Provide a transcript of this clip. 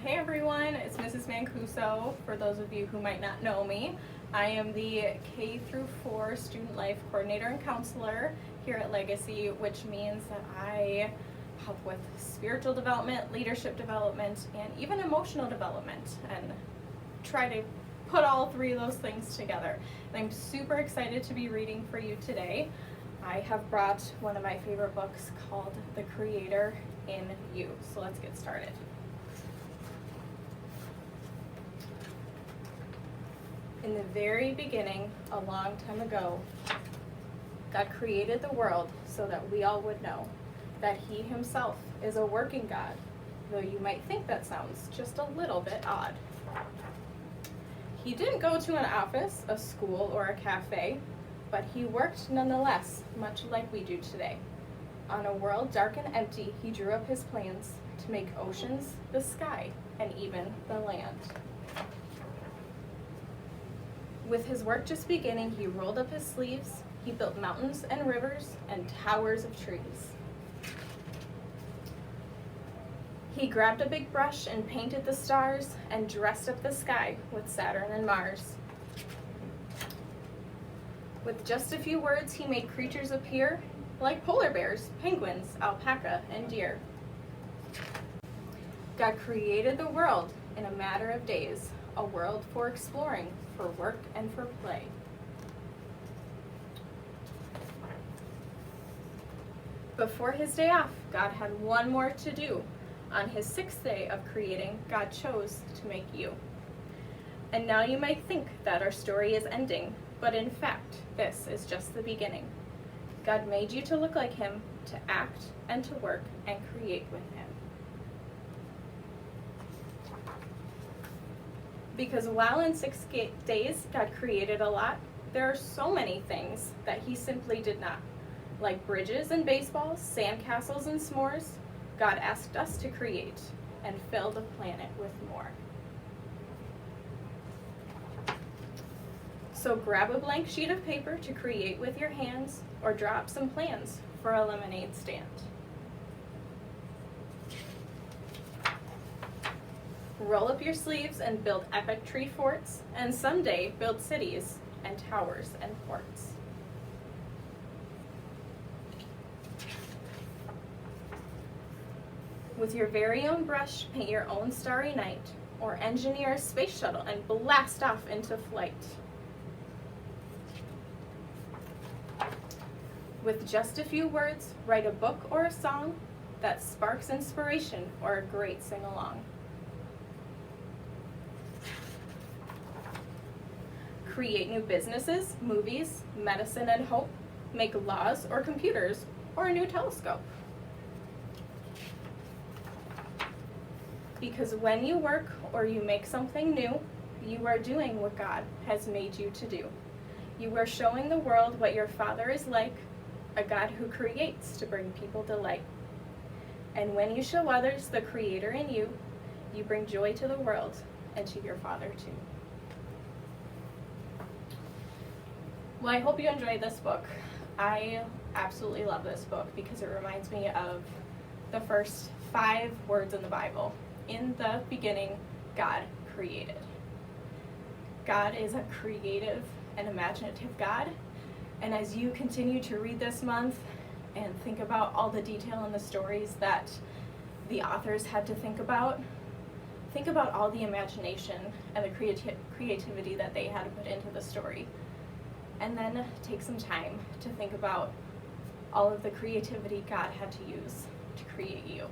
Hey everyone, it's Mrs. Mancuso. For those of you who might not know me, I am the K through 4 Student Life Coordinator and Counselor here at Legacy, which means that I help with spiritual development, leadership development, and even emotional development, and try to put all three of those things together. And I'm super excited to be reading for you today. I have brought one of my favorite books called The Creator in You. So let's get started. In the very beginning, a long time ago, God created the world so that we all would know that He Himself is a working God, though you might think that sounds just a little bit odd. He didn't go to an office, a school, or a cafe, but He worked nonetheless, much like we do today. On a world dark and empty, He drew up His plans to make oceans, the sky, and even the land. With His work just beginning, He rolled up His sleeves. He built mountains and rivers and towers of trees. He grabbed a big brush and painted the stars and dressed up the sky with Saturn and Mars. With just a few words, He made creatures appear like polar bears, penguins, alpaca, and deer. God created the world in a matter of days, a world for exploring, for work, and for play. Before His day off, God had one more to do. On His 6th day of creating, God chose to make you. And now you might think that our story is ending, but in fact, this is just the beginning. God made you to look like Him, to act and to work and create with Him. Because while in 6 days God created a lot, there are so many things that He simply did not. Like bridges and baseballs, sandcastles and s'mores, God asked us to create and fill the planet with more. So grab a blank sheet of paper to create with your hands, or draw up some plans for a lemonade stand. Roll up your sleeves and build epic tree forts, and someday build cities and towers and ports. With your very own brush, paint your own starry night, or engineer a space shuttle and blast off into flight. With just a few words, write a book or a song that sparks inspiration or a great sing-along. Create new businesses, movies, medicine and hope, make laws or computers, or a new telescope. Because when you work or you make something new, you are doing what God has made you to do. You are showing the world what your Father is like, a God who creates to bring people delight. And when you show others the Creator in you, you bring joy to the world and to your Father too. Well, I hope you enjoyed this book. I absolutely love this book because it reminds me of the first 5 words in the Bible. In the beginning, God created. God is a creative and imaginative God. And as you continue to read this month and think about all the detail in the stories that the authors had to think about all the imagination and the creativity that they had to put into the story. And then take some time to think about all of the creativity God had to use to create you.